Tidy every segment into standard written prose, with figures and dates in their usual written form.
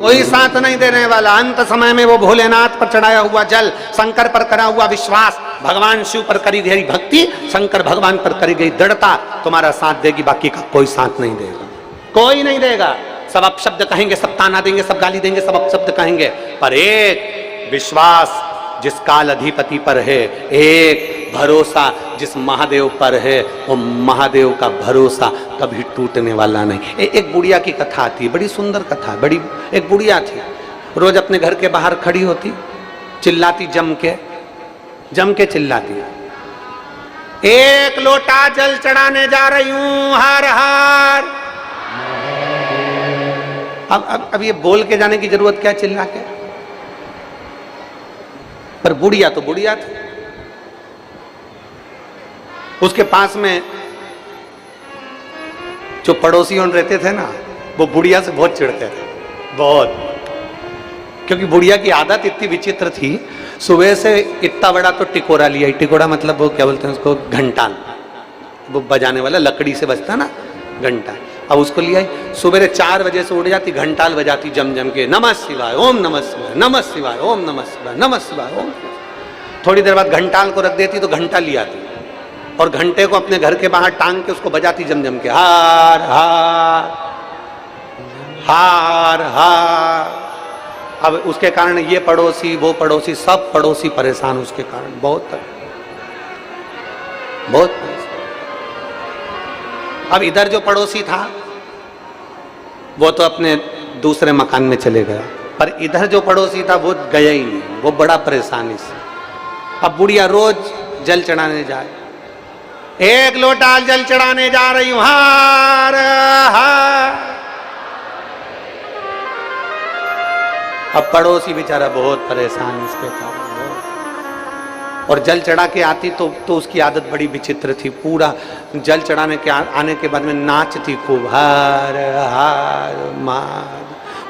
कोई साथ नहीं देने वाला। अंत समय में वो भोलेनाथ पर चढ़ाया हुआ जल, शंकर पर करा हुआ विश्वास, भगवान शिव पर करी गई भक्ति, शंकर भगवान पर करी गई दृढ़ता तुम्हारा साथ देगी, बाकी का कोई साथ नहीं देगा, कोई नहीं देगा। सब अपशब्द कहेंगे, सब ताना देंगे, सब गाली देंगे, सब अपशब्द कहेंगे, पर एक विश्वास जिस काल अधिपति पर है, एक भरोसा जिस महादेव पर है, वो महादेव का भरोसा कभी टूटने वाला नहीं। एक बुढ़िया की कथा आती है, बड़ी सुंदर कथा, बड़ी एक बुढ़िया थी, रोज अपने घर के बाहर खड़ी होती, चिल्लाती, जम के चिल्लाती, एक लोटा जल चढ़ाने जा रही हूं, हर हर। अब ये बोल के जाने की जरूरत क्या, चिल्ला के? पर बुढ़िया तो बुढ़िया थी। उसके पास में जो पड़ोसी रहते थे ना, वो बुढ़िया से बहुत चिढ़ते थे, बहुत, क्योंकि बुढ़िया की आदत इतनी विचित्र थी। सुबह से इतना बड़ा तो टिकोरा लिया, टिकोरा मतलब वो क्या बोलते हैं उसको, घंटाल, वो बजाने वाला, लकड़ी से बजता ना घंटा, अब उसको लिया। सुबह 4 बजे से उठ जाती, घंटाल बजाती जम के, नमः शिवाय, ओम नमः शिवाय, नमः शिवाय, ओम नमः शिवाय, नमः शिवाय, ओम। थोड़ी देर बाद घंटाल को रख देती तो घंटा लिया आती, और घंटे को अपने घर के बाहर टांग के उसको बजाती जम के, हार हार हार हार। अब उसके कारण ये पड़ोसी, वो पड़ोसी, सब पड़ोसी परेशान उसके कारण, बहुत परेशान। अब इधर जो पड़ोसी था वो तो अपने दूसरे मकान में चले गया, पर इधर जो पड़ोसी था वो गया ही नहीं, वो बड़ा परेशानी से। अब बुढ़िया रोज जल चढ़ाने जाए, एक लोटा जल चढ़ाने जा रही हूं, हार हार। अब पड़ोसी बेचारा बहुत परेशान इसके कारण, और जल चढ़ा के आती तो उसकी आदत बड़ी विचित्र थी, पूरा जल चढ़ाने के आने के बाद में नाचती खूब, हार हार मार,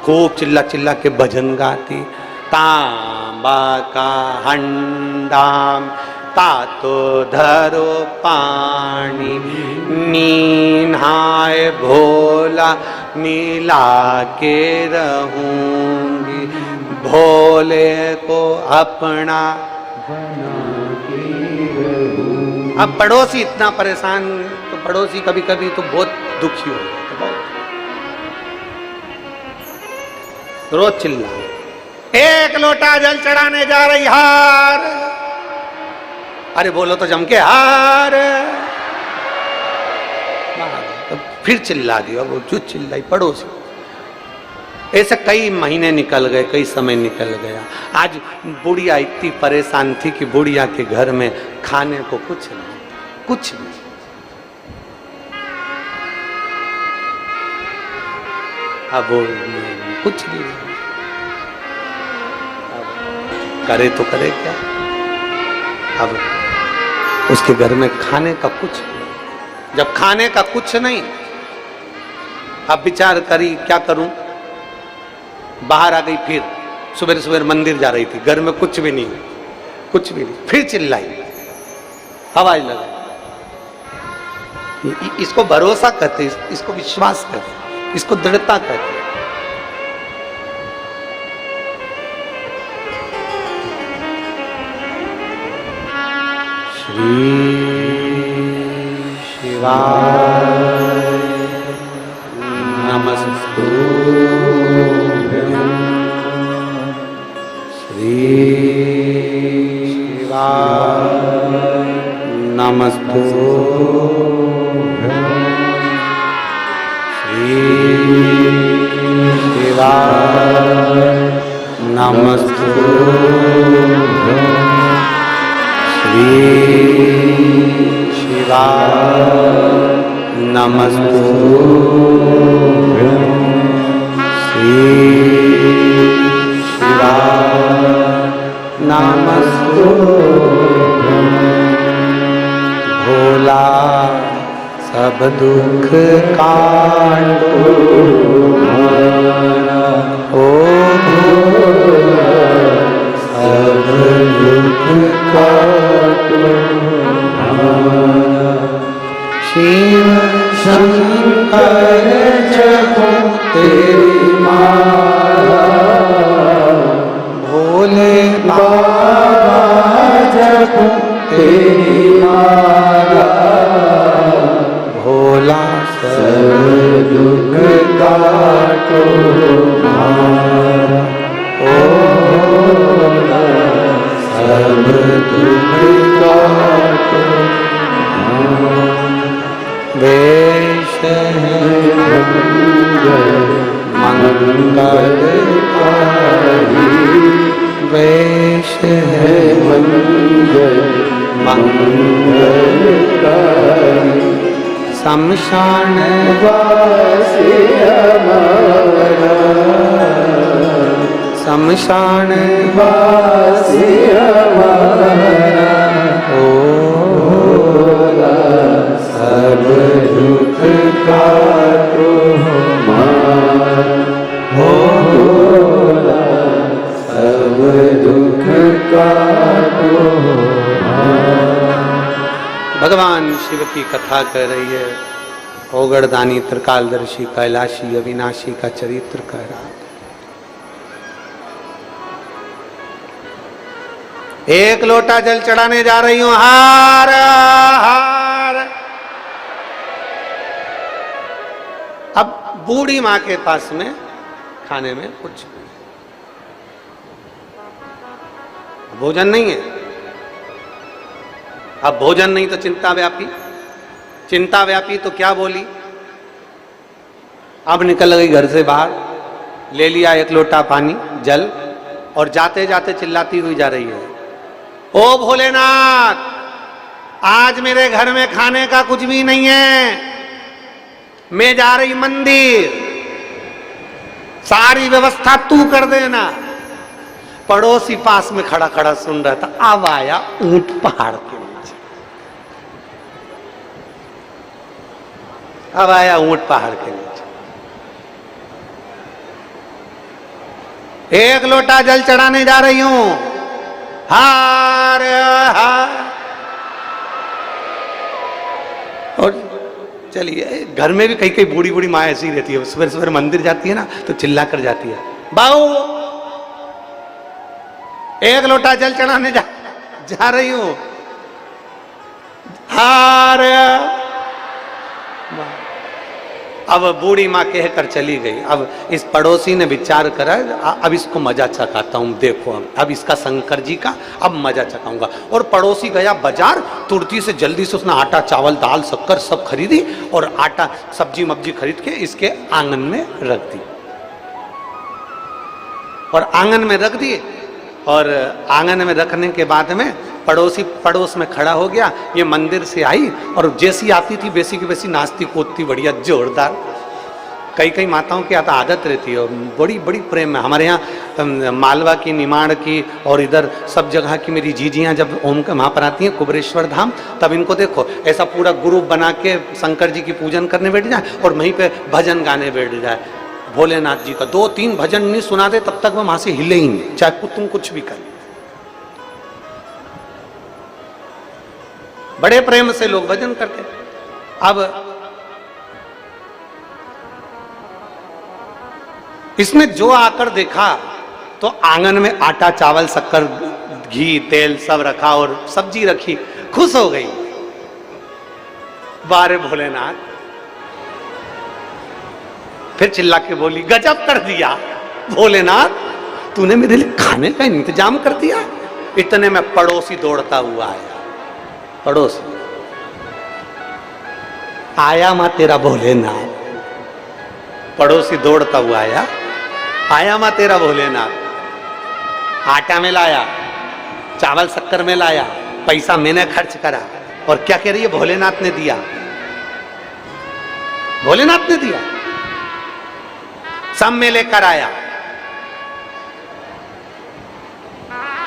खूब चिल्ला चिल्ला के भजन गाती, तांबा का हंडाम तातो धरो पानी, नीन्हाय भोला मिला के रहूंगी, भोले को अपना। अब पड़ोसी इतना परेशान, तो पड़ोसी कभी कभी तो बहुत दुखी हो जाता, रोज चिल्ला, एक लोटा जल चढ़ाने जा रही, हार। अरे बोलो तो जम के, हार। तो फिर चिल्ला दिया, वो जो चिल्लाई पड़ोसी। ऐसे कई महीने निकल गए, कई समय निकल गया। आज बुढ़िया इतनी परेशान थी कि बुढ़िया के घर में खाने को कुछ नहीं, कुछ नहीं। अब वो कुछ नहीं, अब करे तो करे क्या? अब उसके घर में खाने का कुछ नहीं। जब खाने का कुछ नहीं, अब विचार करी क्या करूं, बाहर आ गई, फिर सुबह सुबह मंदिर जा रही थी, घर में कुछ भी नहीं, कुछ भी नहीं, फिर चिल्लाई, आवाज लगाई। इसको भरोसा कहते, इसको विश्वास कहते, इसको दृढ़ता कहते। श्री शिवाय नमस्तुभ्यं, श्री शिवाय नमस्तुभ्यं, श्री शिवाय नमस्तुभ्यं, श्री शिवाय नमस्तुभ्यं, श्री शिवाय नमस्तुभ्यं। भोला सब दुख काटो, ओ भोला सब दुख काटो, शिव शंकर जपो तेरी माला, वेश है मंगल मंगलकारी, शमशान वासी हमारा, शमशान वासी हमारा, होला सब दुख का तो हमारा, होला सब दुख का तो हमारा। भगवान शिव की कथा कर रही है। ओगड़दानी त्रिकालदर्शी कैलाशी अविनाशी का चरित्र कह रहा। एक लोटा जल चढ़ाने जा रही हूं, हार हार। अब बूढ़ी मां के पास में खाने में कुछ भोजन नहीं है। अब भोजन नहीं तो चिंता व्यापी, चिंता व्यापी तो क्या बोली। अब निकल गई घर से बाहर, ले लिया एक लोटा पानी जल और जाते जाते चिल्लाती हुई जा रही है, ओ भोलेनाथ, आज मेरे घर में खाने का कुछ भी नहीं है, मैं जा रही मंदिर, सारी व्यवस्था तू कर देना। पड़ोसी पास में खड़ा खड़ा सुन रहा था। अब आया ऊंट पहाड़ के नीचे, अब आया ऊंट पहाड़ के नीचे। एक लोटा जल चढ़ाने जा रही हूं, हार हार। और चलिए, घर में भी कई कई बूढ़ी बूढ़ी माँ ऐसी रहती है, सुबह सुबह मंदिर जाती है ना तो चिल्ला कर जाती है, बाऊ एक लोटा जल चढ़ाने जा रही हूं, हार। अब बूढ़ी माँ कहकर चली गई। अब इस पड़ोसी ने विचार करा, अब इसको मजा चखाता हूं, देखो अब इसका शंकर जी का अब मजा चखाऊंगा। और पड़ोसी गया बाजार, तुरती से जल्दी से उसने आटा चावल दाल शक्कर सब खरीदी और आटा सब्जी मब्जी खरीद के इसके आंगन में रख दी। और आंगन में रख दिए, और आंगन में रखने के बाद में पड़ोसी पड़ोस में खड़ा हो गया। ये मंदिर से आई और जैसी आती थी वैसी की वैसी नाचती कूदती बढ़िया जोरदार। कई कई माताओं की आदत रहती है और बड़ी बड़ी प्रेम है। हमारे यहाँ मालवा की, निमाड़ की और इधर सब जगह की मेरी जीजियाँ जब ओम के वहाँ पर आती हैं कुबरेश्वर धाम, तब इनको देखो ऐसा पूरा ग्रुप बना के शंकर जी की पूजन करने बैठ जाए और वहीं पे भजन गाने बैठ जाए भोलेनाथ जी का। 2-3 भजन नहीं सुना दे तब तक वो वहां से हिले ही नहीं, चाहे तुम कुछ भी कर। बड़े प्रेम से लोग भजन करते। अब इसने जो आकर देखा तो आंगन में आटा चावल शक्कर घी तेल सब रखा और सब्जी रखी, खुश हो गई। बारे भोलेनाथ, फिर चिल्ला के बोली, गजब कर दिया भोलेनाथ, तूने मेरे लिए खाने का इंतजाम कर दिया। इतने में पड़ोसी दौड़ता हुआ आया। पड़ोसी आया मां तेरा भोलेनाथ, पड़ोसी दौड़ता हुआ आया, आया मां तेरा भोलेनाथ। आटा में लाया, चावल शक्कर में लाया, पैसा मैंने खर्च करा। और क्या कह रही है, भोलेनाथ ने दिया, भोलेनाथ ने दिया, सब में लेकर आया।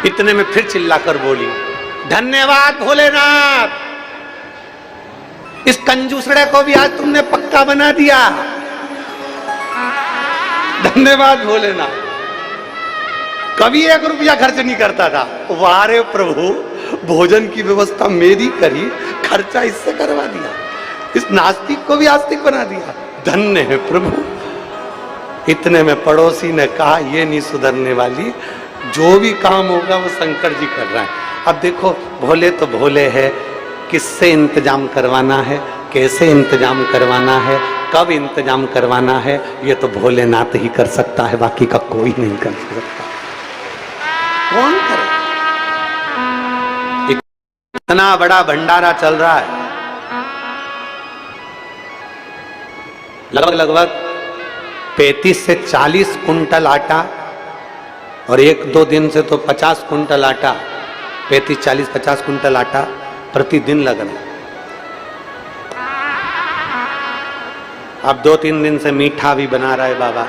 इतने में फिर चिल्लाकर बोली, धन्यवाद भोलेनाथ, इस कंजूसड़े को भी आज तुमने पक्का बना दिया। धन्यवाद भोलेनाथ। कभी 1 रुपया खर्च नहीं करता था, वारे प्रभु भोजन की व्यवस्था मेरी करी, खर्चा इससे करवा दिया, इस नास्तिक को भी आस्तिक बना दिया। धन्य है प्रभु। इतने में पड़ोसी ने कहा, ये नहीं सुधरने वाली, जो भी काम होगा वो शंकर जी कर रहा है। अब देखो, भोले तो भोले है, किससे इंतजाम करवाना है, कैसे इंतजाम करवाना है, कब इंतजाम करवाना है, ये तो भोलेनाथ ही कर सकता है, बाकी का कोई नहीं कर सकता। कौन करे? इतना बड़ा भंडारा चल रहा है, लगभग 35 से 40 कुंटल आटा, और 1-2 दिन से तो 50 कुंटल आटा, 35, 40, 50 कुंटल आटा प्रतिदिन लग रहा है। अब 2-3 दिन से मीठा भी बना रहा है बाबा,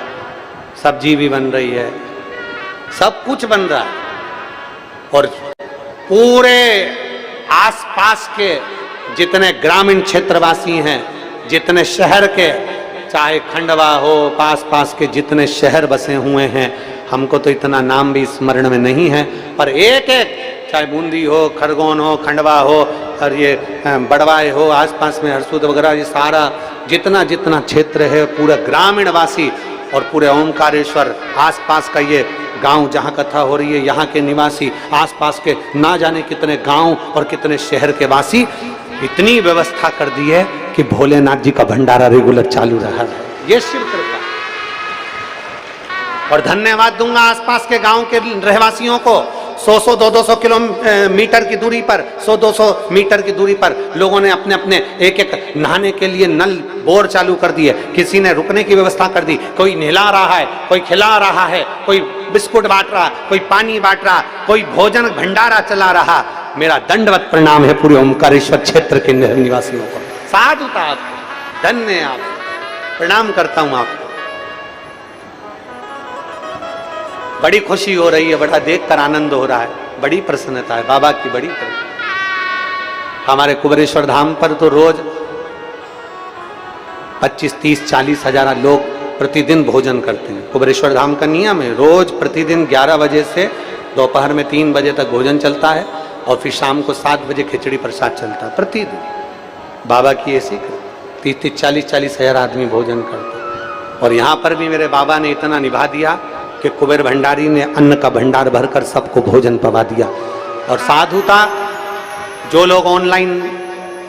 सब्जी भी बन रही है, सब कुछ बन रहा है। और पूरे आसपास के जितने ग्रामीण क्षेत्रवासी हैं, जितने शहर के, चाहे खंडवा हो, पास पास के जितने शहर बसे हुए हैं, हमको तो इतना नाम भी स्मरण में नहीं है, पर एक एक, चाहे बूंदी हो, खरगोन हो, खंडवा हो, और ये बड़वाई हो, आसपास में हरसूद वगैरह, ये सारा जितना जितना क्षेत्र है, पूरा ग्रामीण वासी और पूरे ओमकारेश्वर आसपास का ये गांव जहाँ कथा हो रही है, यहाँ के निवासी, आसपास के ना जाने कितने गांव और कितने शहर के वासी, इतनी व्यवस्था कर दी है कि भोलेनाथ जी का भंडारा रेगुलर चालू रहा है। ये शिव कृपा। और धन्यवाद दूंगा आसपास के गांव के रहवासियों को। 100-100, 200-200 किलोमीटर की दूरी पर, 100-200 मीटर की दूरी पर लोगों ने अपने अपने एक एक नहाने के लिए नल बोर चालू कर दिए। किसी ने रुकने की व्यवस्था कर दी, कोई नहला रहा है, कोई खिला रहा है, कोई बिस्कुट बांट रहा, कोई पानी बांट रहा, कोई भोजन भंडारा चला रहा। मेरा दंडवत प्रणाम है पूरे ओमकारेश्वर क्षेत्र के निवासियों को। साधुता आपको, धन्य आप, प्रणाम करता हूं आपको। बड़ी खुशी हो रही है, बड़ा देखकर आनंद हो रहा है, बड़ी प्रसन्नता है बाबा की, बड़ी प्रसन्नता। हमारे कुबेरेश्वर धाम पर तो रोज 25, 30, 40 हजार लोग प्रतिदिन भोजन करते हैं। कुबेरेश्वर धाम का नियम है, रोज प्रतिदिन 11 बजे से दोपहर में 3 बजे तक भोजन चलता है, और फिर शाम को 7 बजे खिचड़ी प्रसाद चलता है प्रतिदिन। बाबा की ऐसी 30, 40 हजार आदमी भोजन करते हैं। और यहाँ पर भी मेरे बाबा ने इतना निभा दिया कि कुबेर भंडारी ने अन्न का भंडार भरकर सबको भोजन पवा दिया। और साधुता, जो लोग ऑनलाइन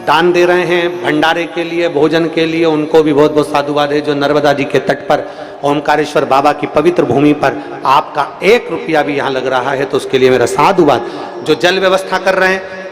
दान दे रहे हैं भंडारे के लिए, भोजन के लिए, उनको भी बहुत बहुत साधुवाद है। जो नर्मदा जी के तट पर ओमकारेश्वर बाबा की पवित्र भूमि पर आपका 1 रुपया भी यहाँ लग रहा है तो उसके लिए मेरा साधुवाद। जो जल व्यवस्था कर रहे हैं,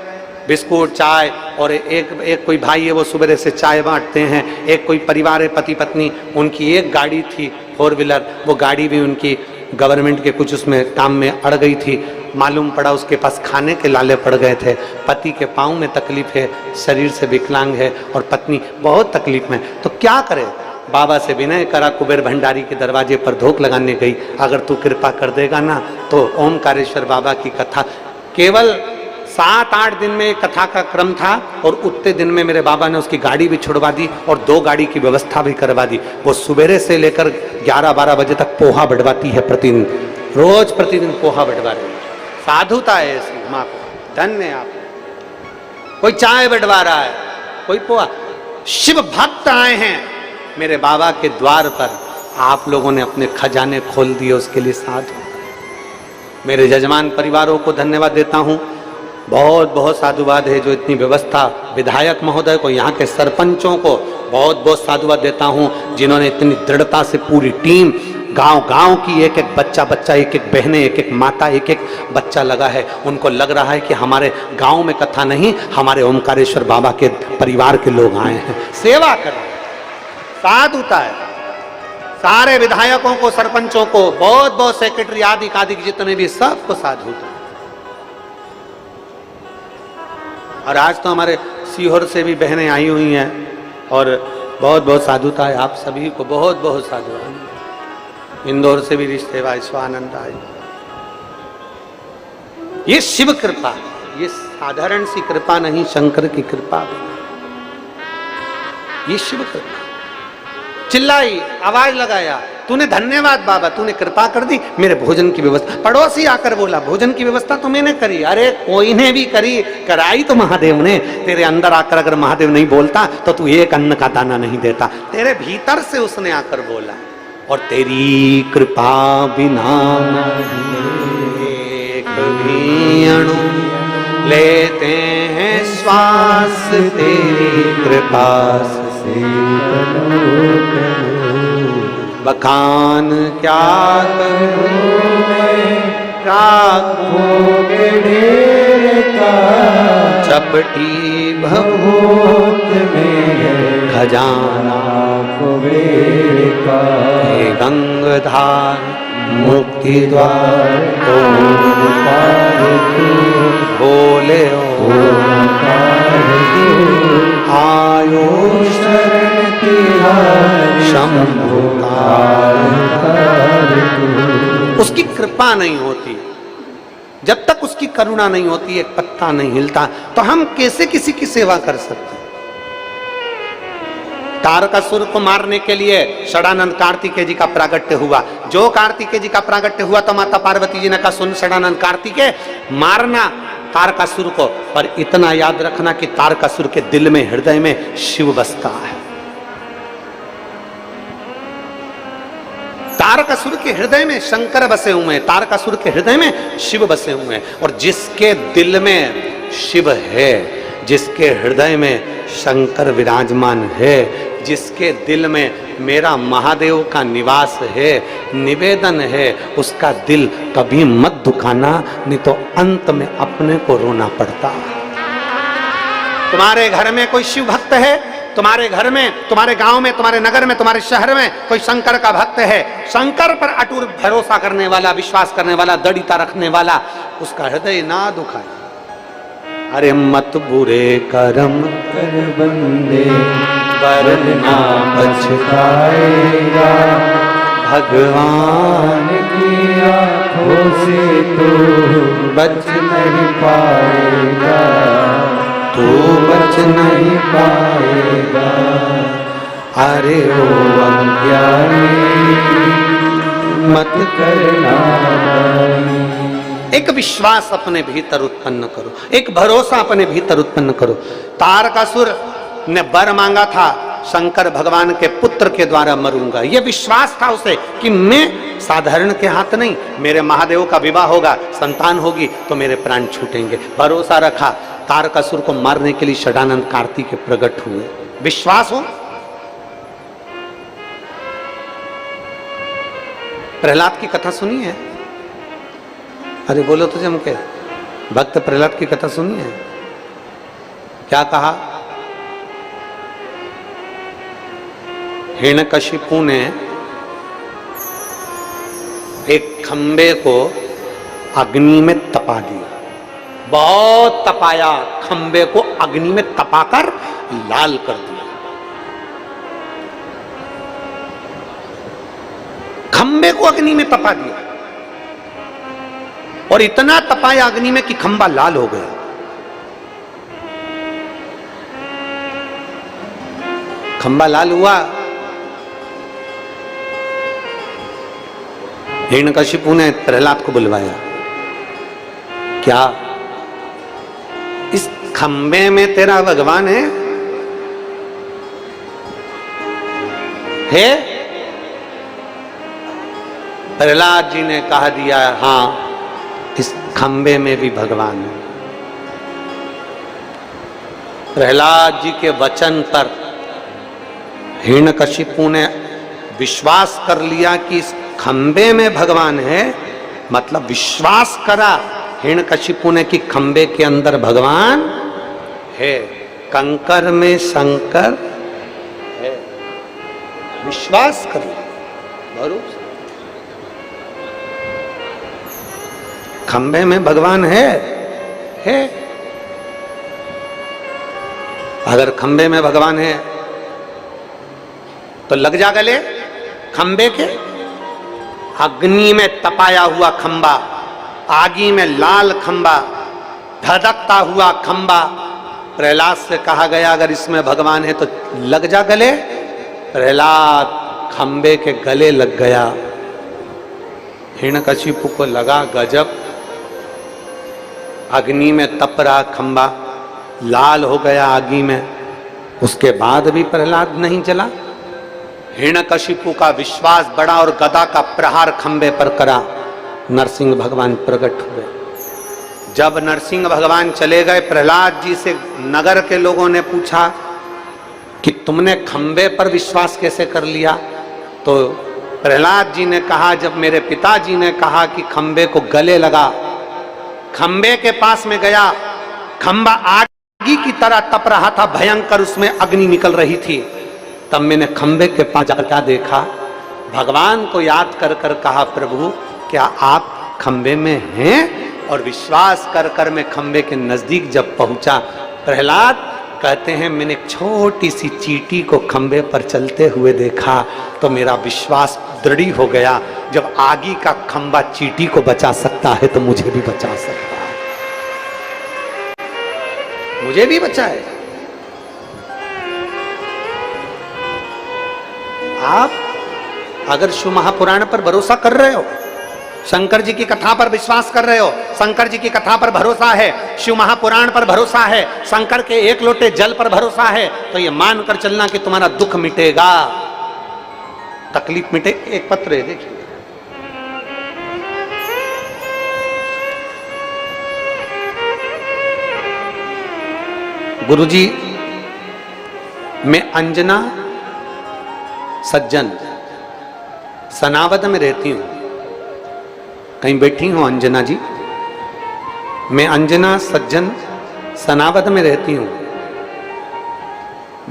बिस्कुट, चाय, और एक कोई भाई है वो सुबह से चाय बांटते हैं, एक कोई परिवार है, पति पत्नी, उनकी एक गाड़ी थी 4 व्हीलर, वो गाड़ी भी उनकी गवर्नमेंट के कुछ उसमें काम में अड़ गई थी। मालूम पड़ा उसके पास खाने के लाले पड़ गए थे। पति के पाँव में तकलीफ है, शरीर से विकलांग है, और पत्नी बहुत तकलीफ में, तो क्या करे। बाबा से विनय करा, कुबेर भंडारी के दरवाजे पर धोख लगाने गई। अगर तू कृपा कर देगा ना तो ओमकारेश्वर बाबा की कथा, केवल 7-8 दिन में कथा का क्रम था, और उतने दिन में मेरे बाबा ने उसकी गाड़ी भी छुड़वा दी और 2 गाड़ी की व्यवस्था भी करवा दी। वो सुबह से लेकर 11-12 बजे तक पोहा बढ़वाती है प्रतिदिन, रोज प्रतिदिन पोहा बढ़वा रही है। साधुता है ऐसी माँ को, धन्य आप। कोई चाय बढ़वा रहा है, कोई पोहा। शिव भक्त आए हैं मेरे बाबा के द्वार पर, आप लोगों ने अपने खजाने खोल दिए, उसके लिए साधु। मेरे जजमान परिवारों को धन्यवाद देता हूँ, बहुत बहुत साधुवाद है जो इतनी व्यवस्था, विधायक महोदय को, यहाँ के सरपंचों को बहुत बहुत साधुवाद देता हूँ जिन्होंने इतनी दृढ़ता से पूरी टीम, गांव की एक एक बच्चा, एक एक बहनें, एक एक माता, एक एक बच्चा लगा है। उनको लग रहा है कि हमारे गांव में कथा नहीं, हमारे ओमकारेश्वर बाबा के परिवार के लोग आए हैं, सेवा कर। साधुता है। सारे विधायकों को, सरपंचों को बहुत बहुत, सेक्रेटरी आदि जितने भी, सबको साधुता। और आज तो हमारे सीहोर से भी बहनें आई हुई हैं, और बहुत बहुत साधुता है आप सभी को, बहुत बहुत साधुवाद। इंदौर से भी रिश्ते भाई स्वानंद आए। ये शिव कृपा, ये साधारण सी कृपा नहीं, शंकर की कृपा भी। ये शिव कृपा। चिल्लाई, आवाज लगाया, तूने धन्यवाद बाबा, तूने कृपा कर दी, मेरे भोजन की व्यवस्था। पड़ोसी आकर बोला, भोजन की व्यवस्था तो मैंने करी। अरे कोई ने भी करी, कराई तो महादेव ने। तेरे अंदर आकर अगर महादेव नहीं बोलता तो तू एक अन्न का दाना नहीं देता। तेरे भीतर से उसने आकर बोला, और तेरी कृपा बिना एक भी अणु लेते हैं श्वास, तेरी कृपा से बखान क्या राखोगे ढेर का, चपटी भभूत में खजाना कुबेर का। हे गंगाधार मुक्ति द्वार ओंकार तू, बोले ओंकार तू, आयो शरण तिहारी शंभु ओंकार तू। उसकी कृपा नहीं होती, जब तक उसकी करुणा नहीं होती एक पत्ता नहीं हिलता, तो हम कैसे किसी की सेवा कर सकते? तारकासुर को मारने के लिए षडानंद कार्तिकेय जी का प्रागट्य हुआ। जो कार्तिकेय जी का प्रागट्य हुआ तो माता पार्वती जी ने कहा सुन षडानंद कार्तिकेय, मारना तारकासुर को, पर इतना याद रखना कि तारकासुर के दिल में हृदय में शिव बसता है। तारकासुर के हृदय में शंकर बसे हुए हैं, तारकासुर के हृदय में शिव बसे हुए हैं। और जिसके दिल में शिव है, जिसके हृदय में शंकर विराजमान है, जिसके दिल में मेरा महादेव का निवास है, निवेदन है, उसका दिल कभी मत दुखाना, नहीं तो अंत में अपने को रोना पड़ता। तुम्हारे घर में कोई शिव भक्त है, तुम्हारे घर में, तुम्हारे गांव में, तुम्हारे नगर में, तुम्हारे शहर में कोई शंकर का भक्त है, शंकर पर अटूट भरोसा करने वाला, विश्वास करने वाला, दृढ़ता रखने वाला, उसका हृदय ना दुखाए। अरे मत बुरे कर्म कर बंदे वरना पछताएगा, भगवान की आँखों से तो बच नहीं पाएगा, तू बच नहीं पाएगा। अरे ओ अज्ञानी मत करना। एक विश्वास अपने भीतर उत्पन्न करो, एक भरोसा अपने भीतर उत्पन्न करो। तारकासुर ने वर मांगा था शंकर भगवान के पुत्र के द्वारा मरूंगा, यह विश्वास था उसे कि मैं साधारण के हाथ नहीं, मेरे महादेव का विवाह होगा, संतान होगी तो मेरे प्राण छूटेंगे। भरोसा रखा, तारकासुर को मारने के लिए षडानंद कार्तिकेय प्रकट हुए। विश्वास हो। प्रहलाद की कथा सुनी है? अरे बोलो तो जम के, भक्त प्रहलाद की कथा सुनी है? क्या कहा? हिरण्यकशिपु ने एक खंबे को अग्नि में तपा दिया, बहुत तपाया, खंबे को अग्नि में तपाकर लाल कर दिया। खंबे को अग्नि में तपा दिया और इतना तपाया अग्नि में कि खंबा लाल हो गया। खंबा लाल हुआ। हिरण्यकशिपु ने प्रहलाद को बुलवाया, क्या इस खंबे में तेरा भगवान है? प्रहलाद जी ने कहा दिया, हाँ इस खंबे में भी भगवान है। प्रहलाद जी के वचन पर हिरण्यकशिपु ने विश्वास कर लिया कि इस खंबे में भगवान है, मतलब विश्वास करा हिरण्यकशिपु ने कि खंबे के अंदर भगवान है, कंकर में शंकर है। विश्वास कर लिया, भरोसा। खंबे में भगवान है। अगर खंबे में भगवान है तो लग जा गले खंबे के। अग्नि में तपाया हुआ खंबा, आगी में लाल खंबा, धधकता हुआ खंबा। प्रहलाद से कहा गया अगर इसमें भगवान है तो लग जा गले। प्रहलाद खंबे के गले लग गया। हिरण्यकशिपु को लगा गजब, अग्नि में तप रहा खंबा, लाल हो गया आगी में, उसके बाद भी प्रहलाद नहीं जला। हिरण्यकशिपु का विश्वास बढ़ा और गदा का प्रहार खंबे पर करा। नरसिंह भगवान प्रकट हुए। जब नरसिंह भगवान चले गए, प्रहलाद जी से नगर के लोगों ने पूछा कि तुमने खंबे पर विश्वास कैसे कर लिया? तो प्रहलाद जी ने कहा जब मेरे पिताजी ने कहा कि खंबे को गले लगा, खंबे के पास में गया, खंबा आगी की तरह तप रहा था, भयंकर उसमें अग्नि निकल रही थी। तब मैंने खंबे के पास जाकर क्या देखा, भगवान को याद कर कर कहा, प्रभु क्या आप खंबे में हैं? और विश्वास कर कर मैं खंबे के नजदीक जब पहुंचा, प्रहलाद कहते हैं मैंने एक छोटी सी चींटी को खंबे पर चलते हुए देखा तो मेरा विश्वास दृढ़ हो गया, जब आगी का खंबा चींटी को बचा सकता है तो मुझे भी बचा सकता है, मुझे भी बचाए। आप अगर शिव महापुराण पर भरोसा कर रहे हो, शंकर जी की कथा पर विश्वास कर रहे हो, शंकर जी की कथा पर भरोसा है, शिव महापुराण पर भरोसा है, शंकर के एक लोटे जल पर भरोसा है, तो ये मानकर चलना कि तुम्हारा दुख मिटेगा, तकलीफ मिटे। एक पत्र है देखिए, गुरुजी मैं अंजना सज्जन सनावद में रहती हूं, कहीं बैठी हूं अंजना जी, मैं अंजना सज्जन सनावद में रहती हूं,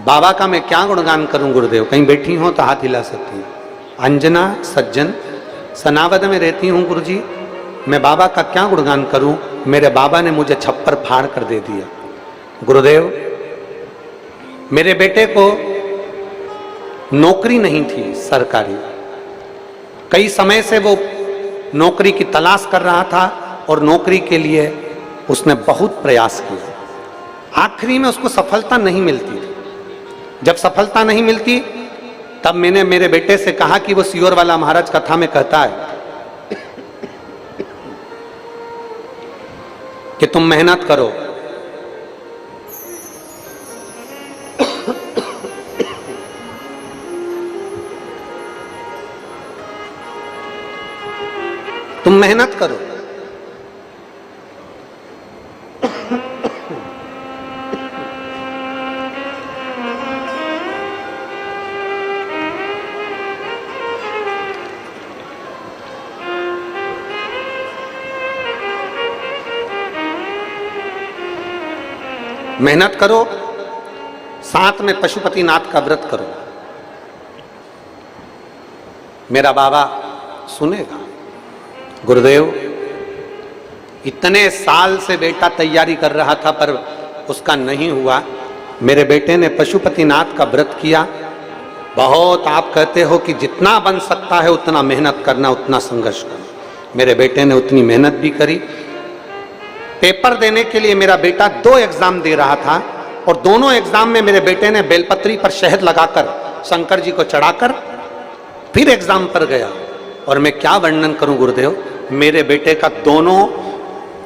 बाबा का मैं क्या गुणगान करूं गुरुदेव, कहीं बैठी हो तो हाथ हिला सकती हूं। अंजना सज्जन सनावद में रहती हूं गुरुजी, मैं बाबा का क्या गुणगान करूं, मेरे बाबा ने मुझे छप्पर फाड़ कर दे दिया। गुरुदेव मेरे बेटे को नौकरी नहीं थी सरकारी, कई समय से वो नौकरी की तलाश कर रहा था और नौकरी के लिए उसने बहुत प्रयास किया, आखिरी में उसको सफलता नहीं मिलती थी। जब सफलता नहीं मिलती तब मैंने मेरे बेटे से कहा कि वो सियोर वाला महाराज कथा में कहता है कि तुम मेहनत करो, तुम मेहनत करो, मेहनत करो, साथ में पशुपतिनाथ का व्रत करो। मेरा बाबा सुनेगा। गुरुदेव इतने साल से बेटा तैयारी कर रहा था पर उसका नहीं हुआ, मेरे बेटे ने पशुपतिनाथ का व्रत किया। बहुत आप कहते हो कि जितना बन सकता है उतना मेहनत करना, उतना संघर्ष करना। मेरे बेटे ने उतनी मेहनत भी करी। पेपर देने के लिए मेरा बेटा 2 एग्जाम दे रहा था और दोनों एग्जाम में मेरे बेटे ने बेलपत्री पर शहद लगाकर शंकर जी को चढ़ाकर फिर एग्जाम पर गया। और मैं क्या वर्णन करूं गुरुदेव, मेरे बेटे का दोनों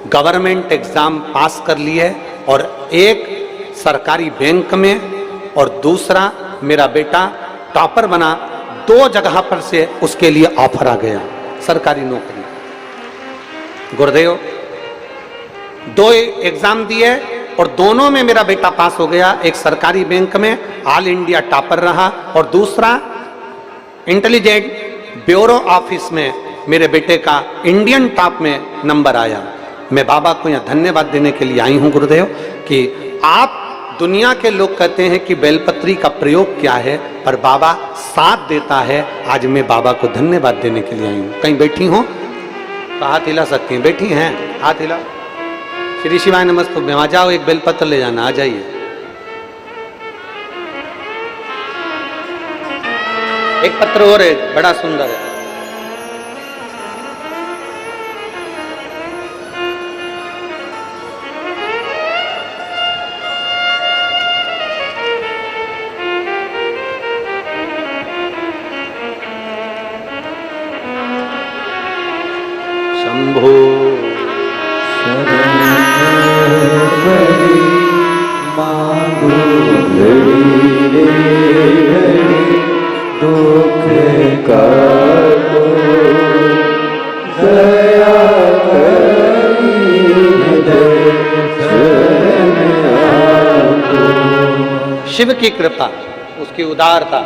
गवर्नमेंट एग्जाम पास कर लिए और एक सरकारी बैंक में और दूसरा मेरा बेटा टॉपर बना। 2 जगह पर से उसके लिए ऑफर आ गया सरकारी नौकरी। गुरुदेव 2 एग्जाम दिए और दोनों में मेरा बेटा पास हो गया। एक सरकारी बैंक में ऑल इंडिया टॉपर रहा और दूसरा इंटेलिजेंट ब्यूरो ऑफिस में मेरे बेटे का इंडियन टॉप में नंबर आया। मैं बाबा को यहाँ धन्यवाद देने के लिए आई हूँ गुरुदेव कि आप, दुनिया के लोग कहते हैं कि बेलपत्री का प्रयोग क्या है, पर बाबा साथ देता है। आज मैं बाबा को धन्यवाद देने के लिए आई हूँ। कहीं बैठी हो तो हाथ हिला सकती हैं, बैठी हैं हाथ हिला। श्री शिवाय नमस्ते में आ जाओ, एक बेलपत्र ले जाना, आ जाइए। एक पत्र और है, बड़ा सुंदर है। शंभो दुख का दया शिव की कृपा, उसकी उदारता।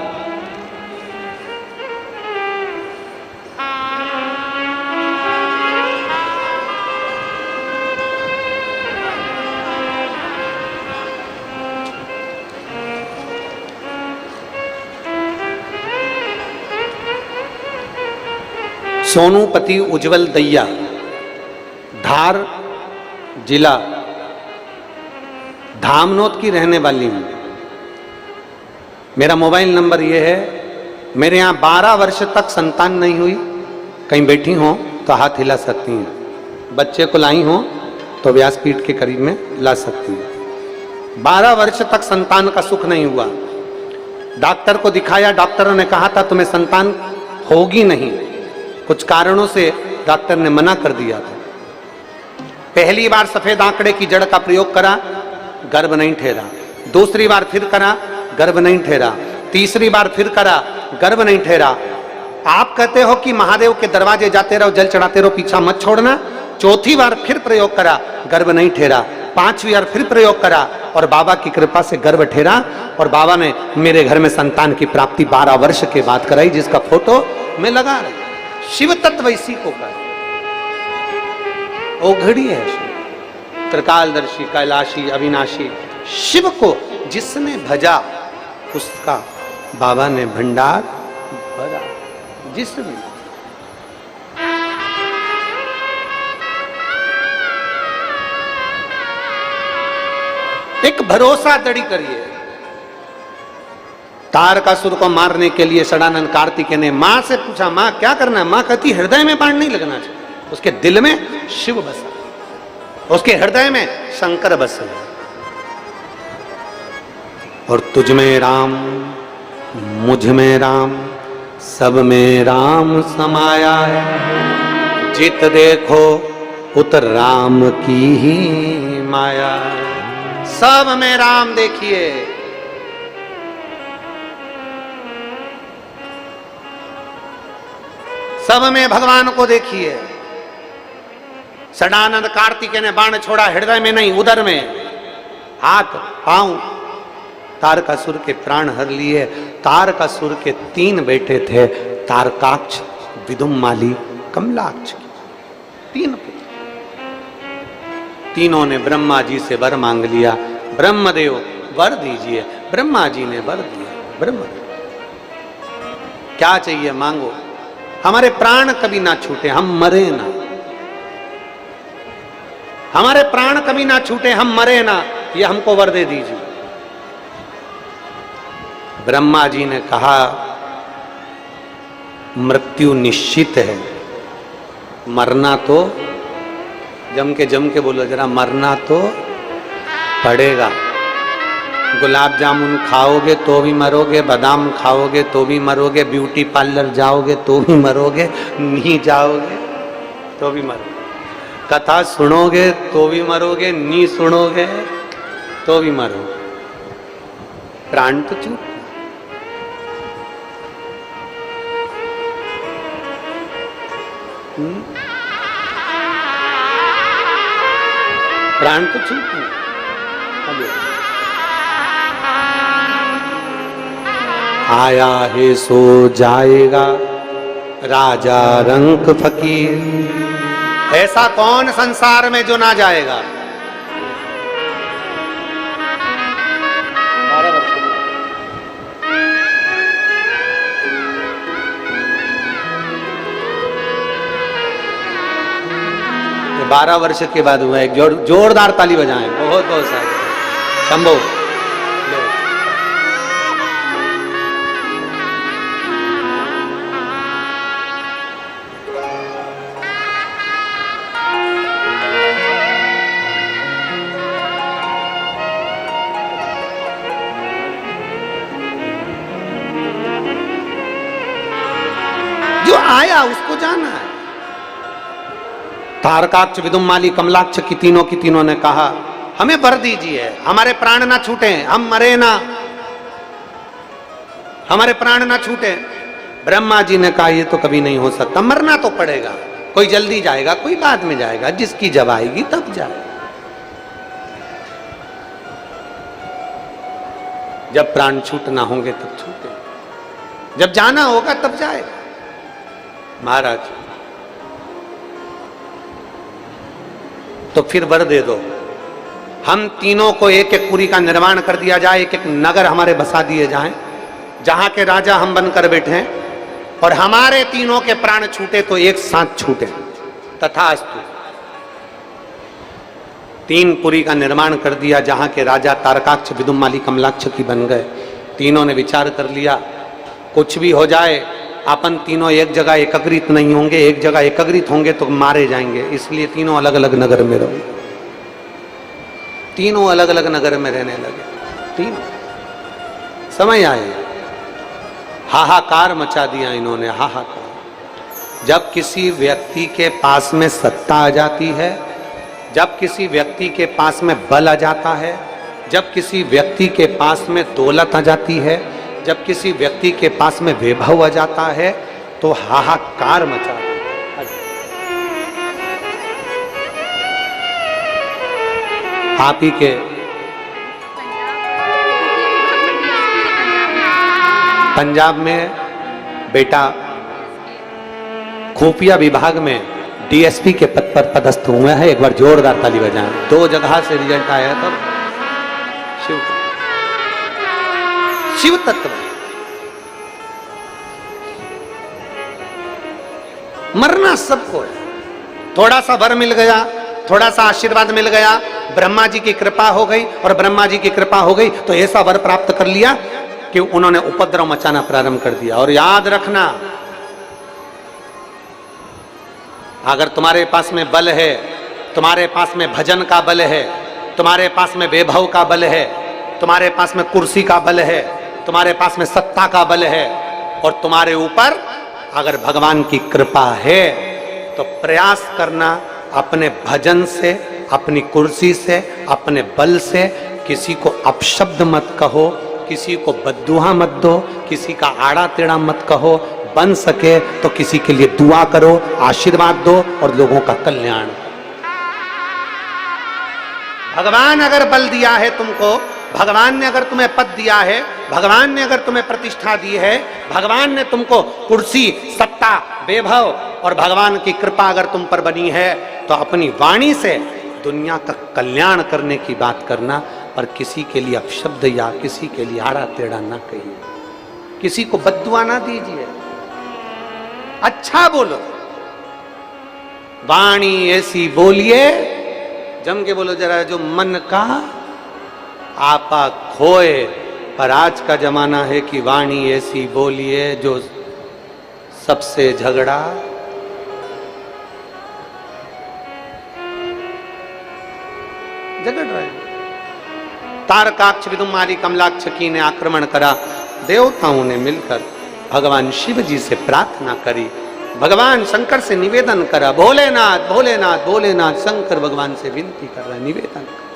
सोनूपति उज्जवल दैया, धार जिला, धामनोद की रहने वाली हूं। मेरा मोबाइल नंबर यह है। मेरे यहाँ 12 वर्ष तक संतान नहीं हुई, कहीं बैठी हो तो हाथ हिला सकती हैं। बच्चे को लाई हो तो व्यासपीठ के करीब में ला सकती हैं। 12 वर्ष तक संतान का सुख नहीं हुआ। डॉक्टर को दिखाया, डॉक्टरों ने कहा था तुम्हें संतान होगी नहीं। कुछ कारणों से डॉक्टर ने मना कर दिया था। पहली बार सफेद आंकड़े की जड़ का प्रयोग करा, गर्भ नहीं ठहरा। दूसरी बार फिर करा, गर्भ नहीं ठहरा। तीसरी बार फिर करा, गर्भ नहीं ठहरा। आप कहते हो कि महादेव के दरवाजे जाते रहो, जल चढ़ाते रहो, पीछा मत छोड़ना। चौथी बार फिर प्रयोग करा, गर्भ नहीं ठहरा। 5वीं बार फिर प्रयोग करा और बाबा की कृपा से गर्भ ठहरा। और बाबा ने मेरे घर में संतान की प्राप्ति 12 वर्ष के बाद कराई, जिसका फोटो मैं लगा रही। शिव तत्व इसी को कर, ओ घड़ी है शिव, त्रिकालदर्शी, कैलाशी, अविनाशी। शिव को जिसने भजा उसका बाबा ने भंडार भरा। जिसने एक भरोसा दड़ी करिए। तारकासुर को मारने के लिए षडानंद कार्तिकेय ने मां से पूछा, मां क्या करना है? मां कहती हृदय में बाण नहीं लगना चाहिए। उसके दिल में शिव बसा, उसके हृदय में शंकर बसे। और तुझ में राम, मुझ में राम, सब में राम समाया है। जित देखो उत राम की ही माया। सब में राम देखिए। सब में भगवान को देखिए। षडानंद कार्तिकेय ने बाण छोड़ा, हृदय में नहीं, उदर में, हाथ पांव। तारकासुर के प्राण हर लिए। तारकासुर के 3 बेटे थे, तारकाक्ष, विदुम्माली, कमलाक्ष। 3 पुत्र। तीनों ने ब्रह्मा जी से वर मांग लिया, ब्रह्मदेव वर दीजिए। ब्रह्मा जी ने वर दिया। ब्रह्मदेव क्या चाहिए मांगो, हमारे प्राण कभी ना छूटे, हम मरे ना। हमारे प्राण कभी ना छूटे, हम मरे ना, ये हमको वर दे दीजिए। ब्रह्मा जी ने कहा मृत्यु निश्चित है, मरना तो जम के बोलो जरा, मरना तो पड़ेगा। गुलाब जामुन खाओगे तो भी मरोगे, बादाम खाओगे तो भी मरोगे, ब्यूटी पार्लर जाओगे तो भी मरोगे, नहीं जाओगे तो भी मरोगे, कथा सुनोगे तो भी मरोगे, नहीं सुनोगे तो भी मरोगे। प्राण तो छूट, प्राण तो छूट। आया है सो जाएगा राजा रंक फकीर। ऐसा कौन संसार में जो ना जाएगा। 12 वर्ष के बाद हुआ। एक जोरदार ताली बजाएं। बहुत बहुत सारे शंभो। जो आया उसको जाना है। तारकाक्ष, विदुम्माली, कमलाक्ष की तीनों ने कहा हमें वर दीजिए, हमारे प्राण ना छूटे, हम मरे ना, हमारे प्राण ना छूटे। ब्रह्मा जी ने कहा ये तो कभी नहीं हो सकता, मरना तो पड़ेगा। कोई जल्दी जाएगा, कोई बाद में जाएगा, जिसकी जब आएगी तब जाएगा। जब प्राण छूटना होंगे तब छूटे, जब जाना होगा तब जाएगा। महाराज तो फिर वर दे दो, हम तीनों को एक एक पुरी का निर्माण कर दिया जाए, एक एक नगर हमारे बसा दिए जाएं, जहां के राजा हम बनकर बैठे हैं। और हमारे तीनों के प्राण छूटे तो एक साथ छूटे, तथास्तु। तीन पुरी का निर्माण कर दिया, जहां के राजा तारकाक्ष, विदुमाली, कमलाक्ष की बन गए। तीनों ने विचार कर लिया, कुछ भी हो जाए अपन तीनों एक जगह एकत्रित नहीं होंगे, एक जगह एकत्रित होंगे तो मारे जाएंगे, इसलिए तीनों अलग अलग नगर में रहो। तीनों अलग अलग नगर में रहने लगे। तीनों समय आए, हाहाकार मचा दिया इन्होंने, हाहाकार। जब किसी व्यक्ति के पास में सत्ता आ जाती है, जब किसी व्यक्ति के पास में बल आ जाता है, जब किसी व्यक्ति के पास में दौलत आ जाती है, जब किसी व्यक्ति के पास में वैभव आ जाता है, तो हाहाकार मचा दिया। आप ही के पंजाब में बेटा खुफिया विभाग में डीएसपी के पद पर पदस्थ हुए हैं। एक बार जोरदार ताली बजाएं। 2 जगह से रिजल्ट आया तब शिव तत्व। मरना सबको है, थोड़ा सा वर मिल गया, थोड़ा सा आशीर्वाद मिल गया, ब्रह्मा जी की कृपा हो गई, और ब्रह्मा जी की कृपा हो गई तो ऐसा वर प्राप्त कर लिया कि उन्होंने उपद्रव मचाना प्रारंभ कर दिया। और याद रखना, अगर तुम्हारे पास में बल है, तुम्हारे पास में भजन का बल है, तुम्हारे पास में वैभव का बल है, तुम्हारे पास में कुर्सी का बल है, तुम्हारे पास में सत्ता का बल है, और तुम्हारे ऊपर अगर भगवान की कृपा है, तो प्रयास करना अपने भजन से, अपनी कुर्सी से, अपने बल से किसी को अपशब्द मत कहो, किसी को बद्दुआ मत दो, किसी का आड़ा टेढ़ा मत कहो। बन सके तो किसी के लिए दुआ करो, आशीर्वाद दो और लोगों का कल्याण। भगवान अगर बल दिया है तुमको, भगवान ने अगर तुम्हें पद दिया है, भगवान ने अगर तुम्हें प्रतिष्ठा दी है, भगवान ने तुमको कुर्सी, सत्ता, वैभव और भगवान की कृपा अगर तुम पर बनी है, तो अपनी वाणी से दुनिया का कल्याण करने की बात करना, पर किसी के लिए अपशब्द या किसी के लिए आड़ा टेढ़ा ना कहिए, किसी को बद्दुआ ना दीजिए, अच्छा बोलो। वाणी ऐसी बोलिए, जम के बोलो जरा, जो मन का आपा खोए। पर आज का जमाना है कि वाणी ऐसी बोलिए जो सबसे झगड़ा, झगड़ रहे। तारकाक्ष, विदुमाली, कमलाक्ष की ने आक्रमण करा। देवताओं ने मिलकर भगवान शिव जी से प्रार्थना करी, भगवान शंकर से निवेदन करा, भोलेनाथ भोलेनाथ भोलेनाथ। शंकर भगवान से विनती कर रहे, निवेदन कर।